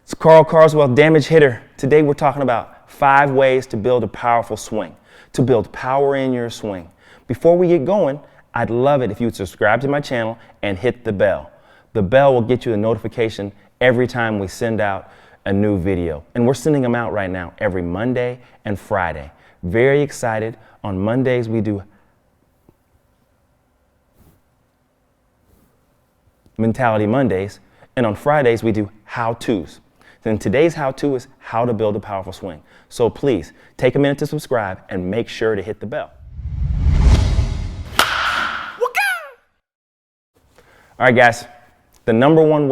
It's Karl Carswell, damage hitter. Today we're talking about 5 ways to build a powerful swing, to build power in your swing. Before we get going, I'd love it if you would subscribe to my channel and hit the bell. The bell will get you a notification every time we send out a new video. And we're sending them out right now every Monday and Friday. Very excited. On Mondays we do Mentality Mondays, and on Fridays we do how-tos. Then today's how-to is how to build a powerful swing. So please take a minute to subscribe and make sure to hit the bell. All right, guys, the number one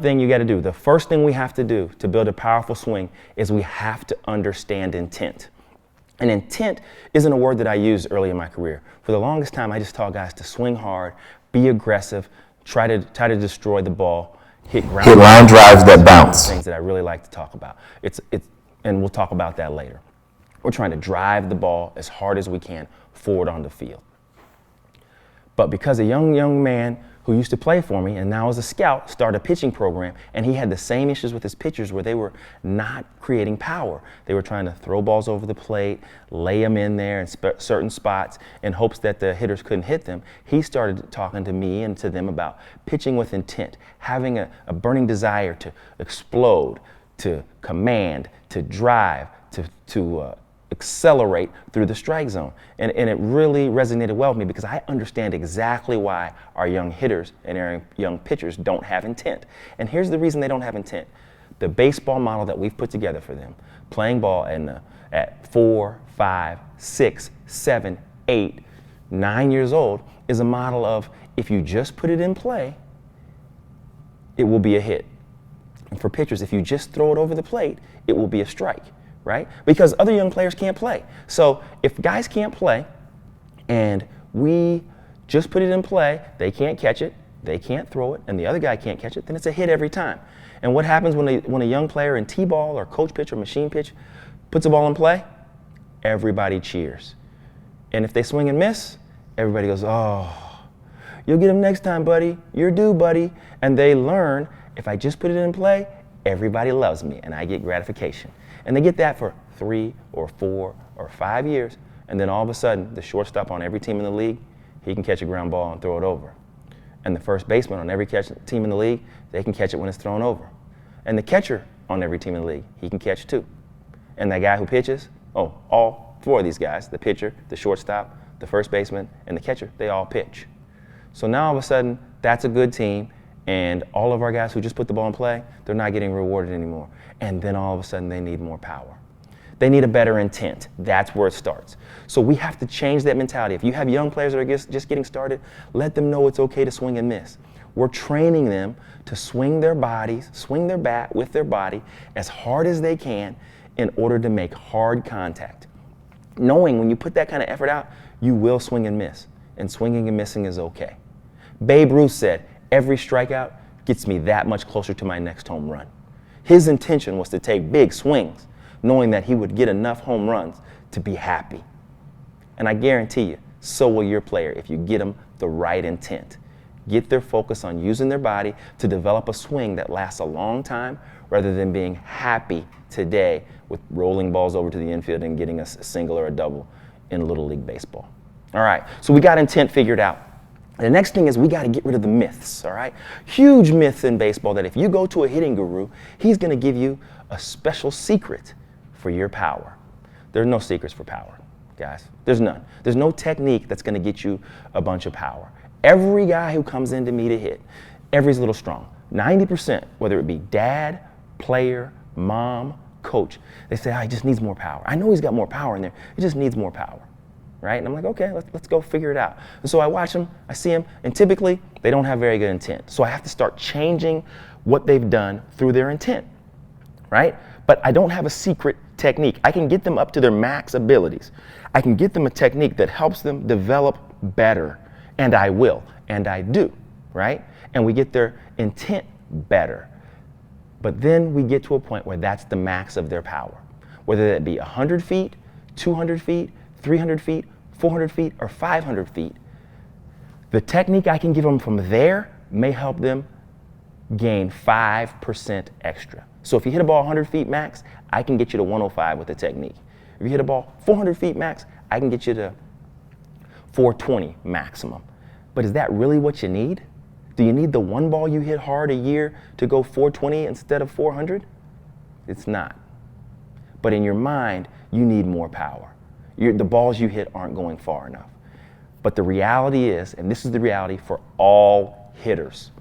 thing you got to do, the first thing we have to do to build a powerful swing is we have to understand intent. And intent isn't a word that I used early in my career. For the longest time, I just taught guys to swing hard, be aggressive, try to destroy the ball, hit line drives that bounce. Things that I really like to talk about. And we'll talk about that later. We're trying to drive the ball as hard as we can forward on the field. But because a young man who used to play for me and now is a scout started a pitching program, and he had the same issues with his pitchers where they were not creating power. They were trying to throw balls over the plate, lay them in there in certain spots in hopes that the hitters couldn't hit them. He started talking to me and to them about pitching with intent, having a burning desire to explode, to command, to drive, to accelerate through the strike zone. And it really resonated well with me because I understand exactly why our young hitters and our young pitchers don't have intent. And here's the reason they don't have intent. The baseball model that we've put together for them, playing ball at 4, 5, 6, 7, 8, 9 years old, is a model of if you just put it in play, it will be a hit. And for pitchers, if you just throw it over the plate, it will be a strike. Right? Because other young players can't play. So if guys can't play and we just put it in play, they can't catch it, they can't throw it, and the other guy can't catch it, then it's a hit every time. And what happens when a young player in T-ball or coach pitch or machine pitch puts a ball in play? Everybody cheers. And if they swing and miss, everybody goes, oh, you'll get him next time, buddy. You're due, buddy. And they learn, if I just put it in play, everybody loves me and I get gratification. And they get that for 3 or 4 or 5 years, and then all of a sudden, the shortstop on every team in the league, he can catch a ground ball and throw it over. And the first baseman on every team in the league, they can catch it when it's thrown over. And the catcher on every team in the league, he can catch too. And that guy who pitches, all 4 of these guys, the pitcher, the shortstop, the first baseman, and the catcher, they all pitch. So now all of a sudden, that's a good team, and all of our guys who just put the ball in play, they're not getting rewarded anymore. And then all of a sudden they need more power. They need a better intent. That's where it starts. So we have to change that mentality. If you have young players that are just getting started, let them know it's okay to swing and miss. We're training them to swing their bodies, swing their bat with their body as hard as they can in order to make hard contact. Knowing when you put that kind of effort out, you will swing and miss. And swinging and missing is okay. Babe Ruth said, every strikeout gets me that much closer to my next home run. His intention was to take big swings, knowing that he would get enough home runs to be happy. And I guarantee you, so will your player if you get them the right intent. Get their focus on using their body to develop a swing that lasts a long time rather than being happy today with rolling balls over to the infield and getting a single or a double in Little League Baseball. All right, so we got intent figured out. The next thing is we got to get rid of the myths, all right? Huge myth in baseball that if you go to a hitting guru, he's going to give you a special secret for your power. There's no secrets for power, guys. There's none. There's no technique that's going to get you a bunch of power. Every guy who comes into me to hit, every's a little strong. 90%, whether it be dad, player, mom, coach, they say, he just needs more power. I know he's got more power in there. He just needs more power. Right? And I'm like, okay, let's go figure it out. And so I watch them, I see them, and typically they don't have very good intent. So I have to start changing what they've done through their intent, right? But I don't have a secret technique. I can get them up to their max abilities. I can get them a technique that helps them develop better, and I will, and I do, right? And we get their intent better. But then we get to a point where that's the max of their power, whether that be 100 feet, 200 feet, 300 feet, 400 feet, or 500 feet. The technique I can give them from there may help them gain 5% extra. So if you hit a ball 100 feet max, I can get you to 105 with the technique. If you hit a ball 400 feet max, I can get you to 420 maximum. But is that really what you need? Do you need the one ball you hit hard a year to go 420 instead of 400? It's not. But in your mind, you need more power. The balls you hit aren't going far enough. But the reality is, and this is the reality for all hitters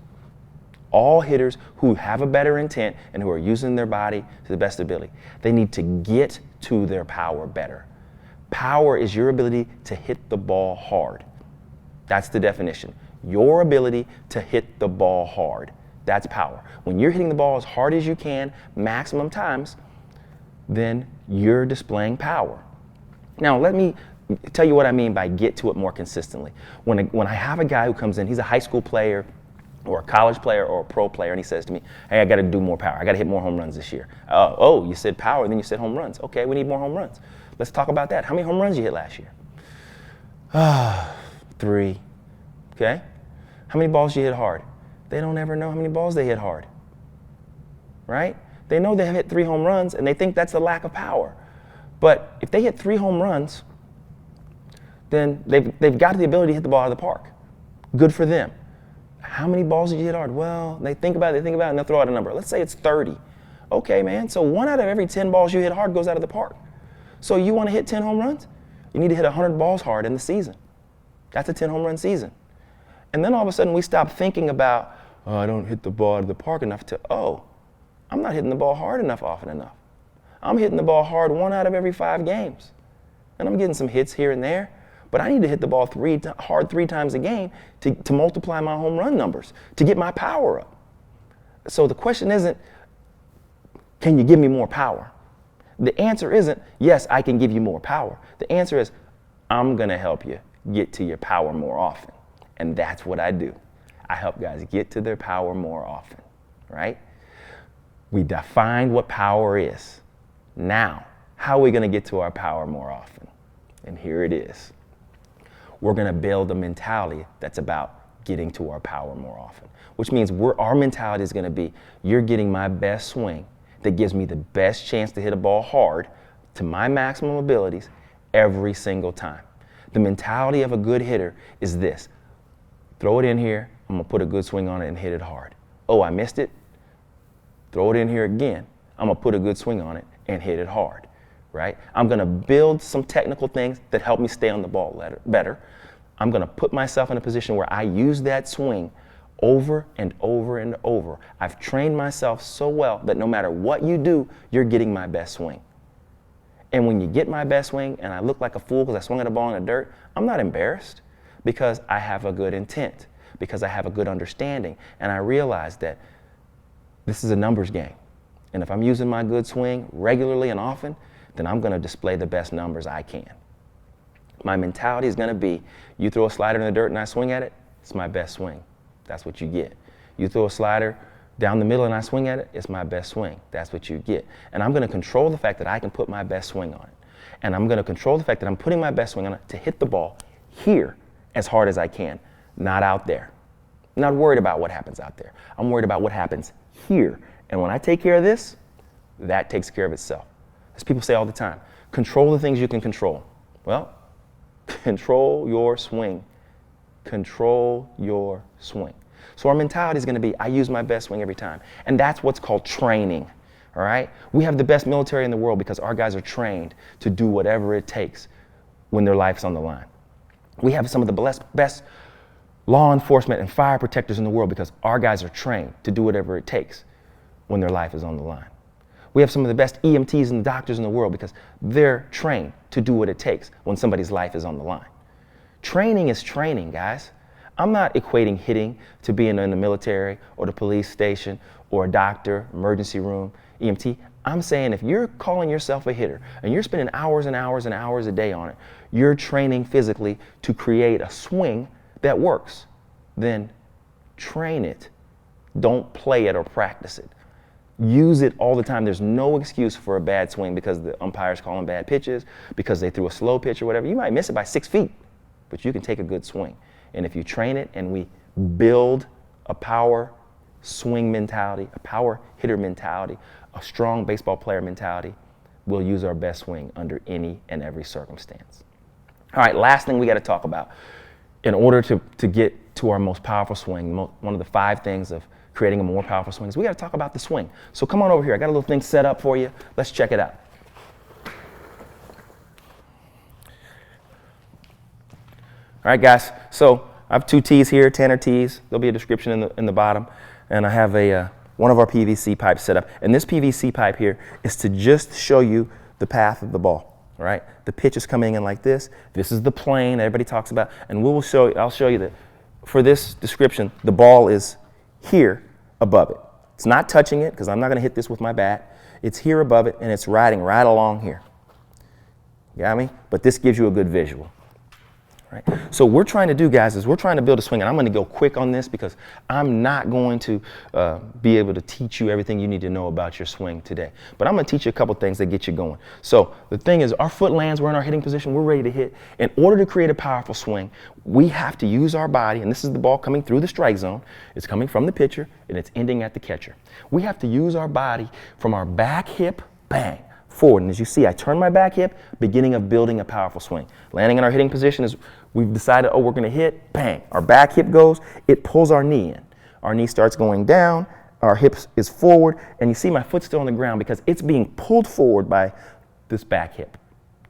who have a better intent and who are using their body to the best ability, they need to get to their power better. Power is your ability to hit the ball hard. That's the definition. Your ability to hit the ball hard. That's power. When you're hitting the ball as hard as you can, maximum times, then you're displaying power. Now, let me tell you what I mean by get to it more consistently. When I have a guy who comes in, he's a high school player or a college player or a pro player, and he says to me, hey, I got to do more power. I got to hit more home runs this year. Oh, you said power, then you said home runs. Okay, we need more home runs. Let's talk about that. How many home runs you hit last year? 3. Okay. How many balls you hit hard? They don't ever know how many balls they hit hard. Right? They know they have hit 3 home runs, and they think that's the lack of power. But if they hit 3 home runs, then they've got the ability to hit the ball out of the park. Good for them. How many balls did you hit hard? Well, they think about it, and they'll throw out a number. Let's say it's 30. Okay, man, so 1 out of every 10 balls you hit hard goes out of the park. So you want to hit 10 home runs? You need to hit 100 balls hard in the season. That's a 10 home run season. And then all of a sudden we stop thinking about, oh, I don't hit the ball out of the park enough to, oh, I'm not hitting the ball hard enough often enough. I'm hitting the ball hard 1 out of every 5 games. And I'm getting some hits here and there, but I need to hit the ball hard 3 times a game to multiply my home run numbers, to get my power up. So the question isn't, can you give me more power? The answer isn't, yes, I can give you more power. The answer is, I'm going to help you get to your power more often. And that's what I do. I help guys get to their power more often, right? We defined what power is. Now, how are we going to get to our power more often? And here it is. We're going to build a mentality that's about getting to our power more often, which means our mentality is going to be, you're getting my best swing that gives me the best chance to hit a ball hard to my maximum abilities every single time. The mentality of a good hitter is this. Throw it in here, I'm going to put a good swing on it and hit it hard. Oh, I missed it? Throw it in here again. I'm going to put a good swing on it and hit it hard, right? I'm going to build some technical things that help me stay on the ball better. I'm going to put myself in a position where I use that swing over and over and over. I've trained myself so well that no matter what you do, you're getting my best swing. And when you get my best swing and I look like a fool because I swung at a ball in the dirt, I'm not embarrassed because I have a good intent, because I have a good understanding, and I realize that this is a numbers game. And if I'm using my good swing regularly and often, then I'm going to display the best numbers I can. My mentality is going to be, you throw a slider in the dirt and I swing at it, it's my best swing. That's what you get. You throw a slider down the middle and I swing at it, it's my best swing. That's what you get. And I'm going to control the fact that I can put my best swing on it. And I'm going to control the fact that I'm putting my best swing on it to hit the ball here as hard as I can, not out there. I'm not worried about what happens out there. I'm worried about what happens here. And when I take care of this, that takes care of itself. As people say all the time, control the things you can control. Well, control your swing. Control your swing. So our mentality is going to be, I use my best swing every time. And that's what's called training, all right? We have the best military in the world because our guys are trained to do whatever it takes when their life's on the line. We have some of the best law enforcement and fire protectors in the world because our guys are trained to do whatever it takes when their life is on the line. We have some of the best EMTs and doctors in the world because they're trained to do what it takes when somebody's life is on the line. Training is training, guys. I'm not equating hitting to being in the military or the police station or a doctor, emergency room, EMT. I'm saying if you're calling yourself a hitter and you're spending hours and hours and hours a day on it, you're training physically to create a swing that works. Then train it. Don't play it or practice it. Use it all the time. There's no excuse for a bad swing because the umpire's calling bad pitches, because they threw a slow pitch or whatever. You might miss it by 6 feet, but you can take a good swing. And if you train it and we build a power swing mentality, a power hitter mentality, a strong baseball player mentality, we'll use our best swing under any and every circumstance. All right, last thing we got to talk about. In order to get to our most powerful swing, one of the 5 things of creating a more powerful swing is we got to talk about the swing. So come on over here. I got a little thing set up for you. Let's check it out. All right, guys. So I have 2 tees here, Tanner tees. There'll be a description in the bottom. And I have one of our PVC pipes set up. And this PVC pipe here is to just show you the path of the ball. All right, the pitch is coming in like this. This is the plane everybody talks about, and I'll show you that for this description, the ball is here above it. It's not touching it because I'm not going to hit this with my bat. It's here above it, and it's riding right along here. You got me? But this gives you a good visual. Right? So what we're trying to do, guys, is we're trying to build a swing, and I'm going to go quick on this because I'm not going to be able to teach you everything you need to know about your swing today. But I'm going to teach you a couple things that get you going. So the thing is, our foot lands, we're in our hitting position, we're ready to hit. In order to create a powerful swing, we have to use our body, and this is the ball coming through the strike zone. It's coming from the pitcher, and it's ending at the catcher. We have to use our body from our back hip, bang, forward. And as you see, I turn my back hip, beginning of building a powerful swing. Landing in our hitting position is we've decided, we're going to hit, bang. Our back hip goes, it pulls our knee in. Our knee starts going down, our hip is forward, and you see my foot's still on the ground because it's being pulled forward by this back hip.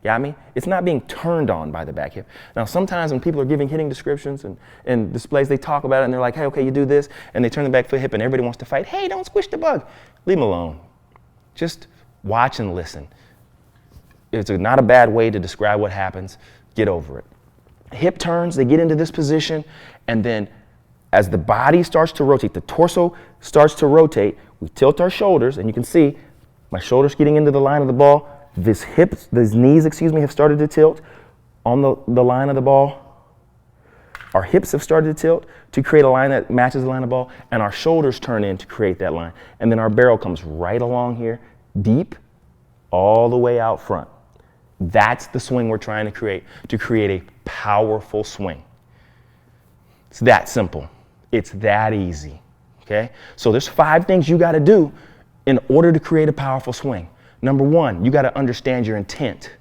Got me? It's not being turned on by the back hip. Now, sometimes when people are giving hitting descriptions and displays, they talk about it and they're like, hey, okay, you do this, and they turn the back foot hip and everybody wants to fight. Hey, don't squish the bug. Leave them alone. Just watch and listen. It's not a bad way to describe what happens. Get over it. Hip turns, they get into this position, and then as the body starts to rotate, the torso starts to rotate, we tilt our shoulders, and you can see my shoulders getting into the line of the ball. These knees, have started to tilt on the line of the ball. Our hips have started to tilt to create a line that matches the line of the ball, and our shoulders turn in to create that line. And then our barrel comes right along here, deep, all the way out front. That's the swing we're trying to create a powerful swing. It's that simple. It's that easy, okay? So there's 5 things you got to do in order to create a powerful swing. Number 1, you got to understand your intent.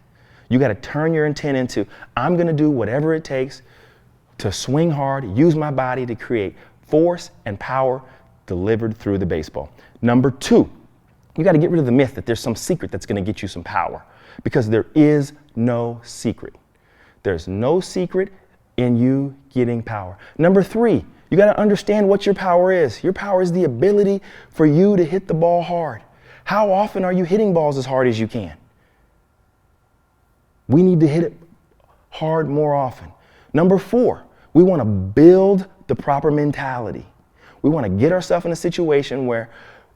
You got to turn your intent into, I'm going to do whatever it takes to swing hard, use my body to create force and power delivered through the baseball. Number 2, you got to get rid of the myth that there's some secret that's going to get you some power, because there is no secret. There's no secret in you getting power. Number 3, you got to understand what your power is. Your power is the ability for you to hit the ball hard. How often are you hitting balls as hard as you can? We need to hit it hard more often. Number 4, we want to build the proper mentality. We want to get ourselves in a situation where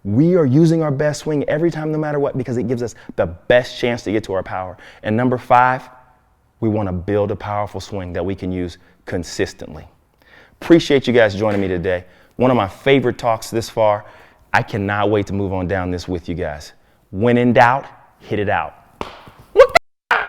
we are using our best swing every time, no matter what, because it gives us the best chance to get to our power. And number 5, we want to build a powerful swing that we can use consistently. Appreciate you guys joining me today. One of my favorite talks this far. I cannot wait to move on down this with you guys. When in doubt, hit it out.